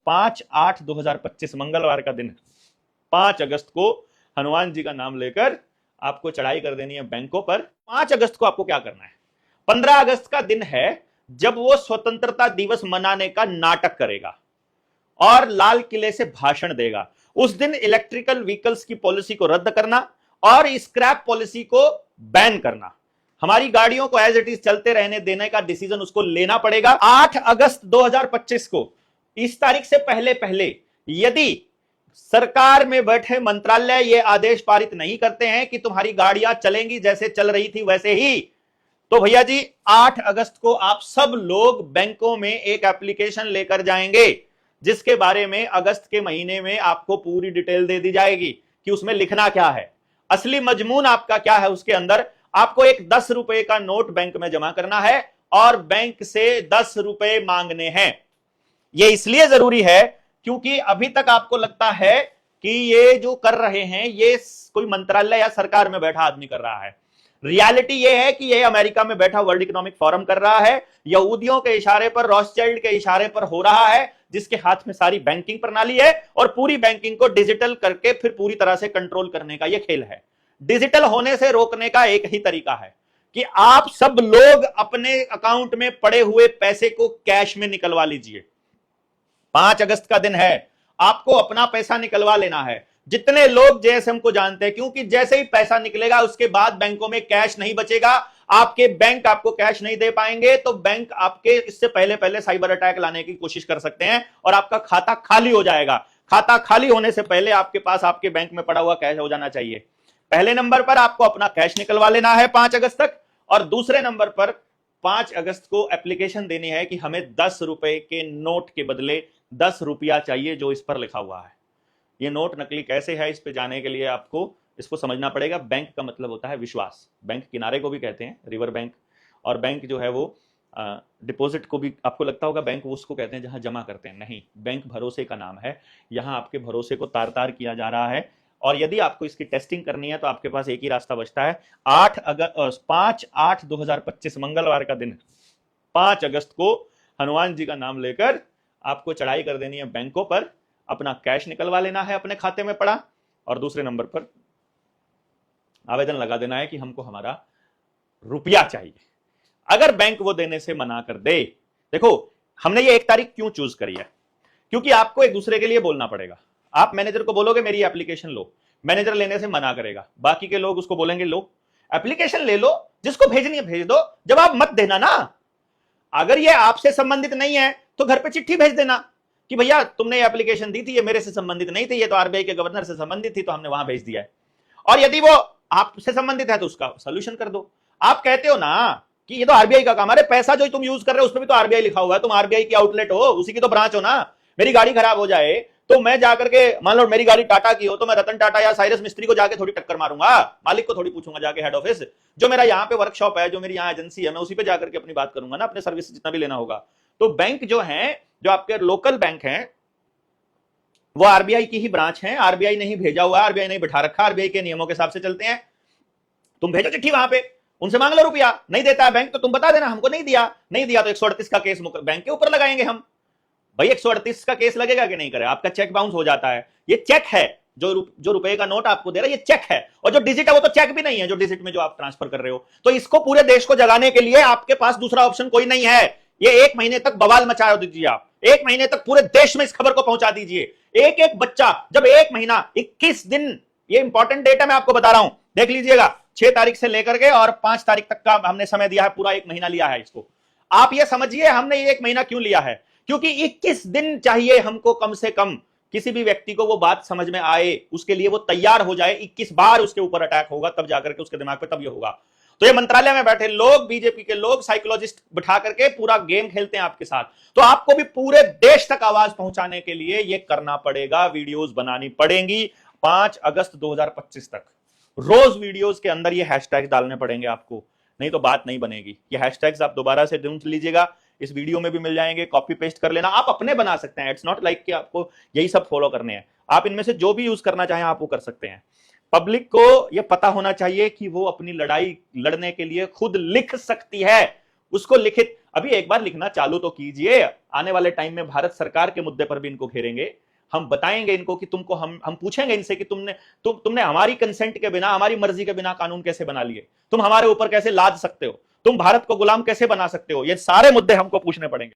5/8/2025 मंगलवार का दिन, 5 अगस्त को हनुमान जी का नाम लेकर आपको चढ़ाई कर देनी है बैंकों पर। 5 अगस्त को आपको क्या करना है? 15 अगस्त का दिन है जब वो स्वतंत्रता दिवस मनाने का नाटक करेगा और लाल किले से भाषण देगा। उस दिन इलेक्ट्रिकल व्हीकल्स की पॉलिसी को रद्द करना और स्क्रैप पॉलिसी को बैन करना, हमारी गाड़ियों को एज इट इज चलते रहने देने का डिसीजन उसको लेना पड़ेगा। 8 अगस्त 2025 को, इस तारीख से पहले पहले यदि सरकार में बैठे मंत्रालय ये आदेश पारित नहीं करते हैं कि तुम्हारी गाड़ियां चलेंगी जैसे चल रही थी वैसे ही, तो भैया जी 8 अगस्त को आप सब लोग बैंकों में एक एप्लीकेशन लेकर जाएंगे जिसके बारे में अगस्त के महीने में आपको पूरी डिटेल दे दी जाएगी कि उसमें लिखना क्या है, असली मजमून आपका क्या है। उसके अंदर आपको एक 10 रुपए का नोट बैंक में जमा करना है और बैंक से 10 रुपए मांगने हैं। यह इसलिए जरूरी है क्योंकि अभी तक आपको लगता है कि ये जो कर रहे हैं ये कोई मंत्रालय या सरकार में बैठा आदमी कर रहा है। रियलिटी ये है कि ये अमेरिका में बैठा वर्ल्ड इकोनॉमिक फोरम कर रहा है, यहूदियों के इशारे पर, रॉथस्चाइल्ड के इशारे पर हो रहा है, जिसके हाथ में सारी बैंकिंग प्रणाली है और पूरी बैंकिंग को डिजिटल करके फिर पूरी तरह से कंट्रोल करने का यह खेल है। डिजिटल होने से रोकने का एक ही तरीका है कि आप सब लोग अपने अकाउंट में पड़े हुए पैसे को कैश में निकलवा लीजिए। 5 अगस्त का दिन है, आपको अपना पैसा निकलवा लेना है। जितने लोग जेएसएम को जानते हैं, क्योंकि जैसे ही पैसा निकलेगा उसके बाद बैंकों में कैश नहीं बचेगा, आपके बैंक आपको कैश नहीं दे पाएंगे, तो बैंक आपके इससे पहले पहले साइबर अटैक लाने की कोशिश कर सकते हैं और आपका खाता खाली हो जाएगा। खाता खाली होने से पहले आपके पास आपके बैंक में पड़ा हुआ कैश हो जाना चाहिए। पहले नंबर पर आपको अपना कैश निकलवा लेना है 5 अगस्त तक, और दूसरे नंबर पर 5 अगस्त को एप्लीकेशन देनी है कि हमें 10 रुपए के नोट के बदले 10 रुपया चाहिए जो इस पर लिखा हुआ है। ये नोट नकली कैसे है, इस पे जाने के लिए आपको इसको समझना पड़ेगा। बैंक का मतलब होता है विश्वास, बैंक किनारे को भी कहते हैं रिवर बैंक, और बैंक जो है वो डिपॉजिट को भी, आपको लगता होगा बैंक वो उसको कहते हैं जहां जमा करते हैं, नहीं, बैंक भरोसे का नाम है। यहां आपके भरोसे को तार तार किया जा रहा है, और यदि आपको इसकी टेस्टिंग करनी है तो आपके पास एक ही रास्ता बचता है। 5/8/2025 मंगलवार का दिन, 5 अगस्त को हनुमान जी का नाम लेकर आपको चढ़ाई कर देनी है बैंकों पर, अपना कैश निकलवा लेना है अपने खाते में पड़ा, और दूसरे नंबर पर आवेदन लगा देना है कि हमको हमारा रुपया चाहिए। अगर बैंक वो देने से मना कर दे, देखो हमने ये 1 तारीख क्यों चूज करी है, क्योंकि आपको एक दूसरे के लिए बोलना पड़ेगा। आप मैनेजर को बोलोगे मेरी एप्लीकेशन लो, मैनेजर लेने से मना करेगा, बाकी के लोग उसको बोलेंगे लो एप्लीकेशन ले लो, जिसको भेजनी है भेज दो, जवाब मत देना ना। अगर ये आपसे संबंधित नहीं है तो घर पे चिट्ठी भेज देना कि भैया तुमने ये एप्लीकेशन दी थी, ये मेरे से संबंधित नहीं थी, ये तो आरबीआई के गवर्नर से संबंधित थी, तो हमने वहां भेज दिया है। और यदि वो आपसे संबंधित है तो उसका सोल्यूशन कर दो। आप कहते हो ना कि ये तो आरबीआई का काम है, अरे पैसा जो तुम यूज कर रहे हो उसमें भी तो आरबीआई लिखा हुआ है, तुम आरबीआई की आउटलेट हो, उसी की तो ब्रांच हो ना। मेरी गाड़ी खराब हो जाए तो मैं जाकर के, मान लो मेरी गाड़ी टाटा की हो, तो मैं रतन टाटा या साइरस मिस्त्री को जाके थोड़ी टक्कर मारूंगा, मालिक को थोड़ी पूछूंगा जाके हेड ऑफिस, जो मेरा यहाँ पे वर्कशॉप है, जो मेरी यहाँ एजेंसी है, मैं उसी पे जाकर के अपनी बात करूंगा ना, अपने सर्विस जितना भी लेना होगा। तो बैंक जो है, जो आपके लोकल बैंक हैं, वो आरबीआई की ही ब्रांच है, आरबीआई ने ही भेजा हुआ है, आरबीआई ने बैठा रखा, आरबीआई के नियमों के हिसाब से चलते हैं। तुम भेजो चिट्ठी वहां पे, उनसे मांग लो रुपया, नहीं देता है बैंक तो तुम बता देना हमको नहीं दिया, नहीं दिया तो 138 का केस बैंक के ऊपर लगाएंगे हम। भाई 138 का केस लगेगा कि नहीं करे, आपका चेक बाउंस हो जाता है। ये चेक है, जो रुपए का नोट आपको दे रहा है ये चेक है, और जो डिजिट है वो तो चेक भी नहीं है, जो डिजिट में जो आप ट्रांसफर कर रहे हो। तो इसको पूरे देश को जगाने के लिए आपके पास दूसरा ऑप्शन कोई नहीं है। ये 1 महीने तक बवाल मचा दीजिए आप, 1 महीने तक पूरे देश में इस खबर को पहुंचा दीजिए। एक एक बच्चा जब 1 महीना 21 दिन, ये इंपॉर्टेंट डेट है मैं आपको बता रहा हूं, देख लीजिएगा, 6 तारीख से लेकर के और 5 तारीख तक का हमने समय दिया है, पूरा 1 महीना लिया है इसको। आप ये समझिए हमने ये 1 महीना क्यों लिया है, क्योंकि 21 दिन चाहिए हमको कम से कम, किसी भी व्यक्ति को वो बात समझ में आए, उसके लिए वो तैयार हो जाए। 21 बार उसके ऊपर अटैक होगा तब जाकर के उसके दिमाग पे तब ये होगा। तो ये मंत्रालय में बैठे लोग, बीजेपी के लोग, साइकोलॉजिस्ट बिठा करके पूरा गेम खेलते हैं आपके साथ। तो आपको भी पूरे देश तक आवाज पहुंचाने के लिए ये करना पड़ेगा, वीडियोस बनानी पड़ेंगी। 5 अगस्त 2025 तक रोज वीडियोस के अंदर ये हैशटैग डालने पड़ेंगे आपको, नहीं तो बात नहीं बनेगी। ये हैशटैग्स आप दोबारा से ढूंढ लीजिएगा, इस वीडियो में भी मिल जाएंगे, कॉपी पेस्ट कर लेना, आप अपने बना सकते हैं। इट्स नॉट लाइक कि आपको यही सब फॉलो करने हैं, आप इनमें से जो भी यूज करना चाहें आप वो कर सकते हैं। पब्लिक को यह पता होना चाहिए कि वो अपनी लड़ाई लड़ने के लिए खुद लिख सकती है, उसको लिखित, अभी एक बार लिखना चालू तो कीजिए, आने वाले टाइम में भारत सरकार के मुद्दे पर भी इनको घेरेंगे, हम बताएंगे इनको कि तुमको हम पूछेंगे इनसे कि तुमने हमारी कंसेंट के बिना, हमारी मर्जी के बिना कानून कैसे बना लिए, तुम हमारे ऊपर कैसे लाद सकते हो, तुम भारत को गुलाम कैसे बना सकते हो, ये सारे मुद्दे हमको पूछने पड़ेंगे।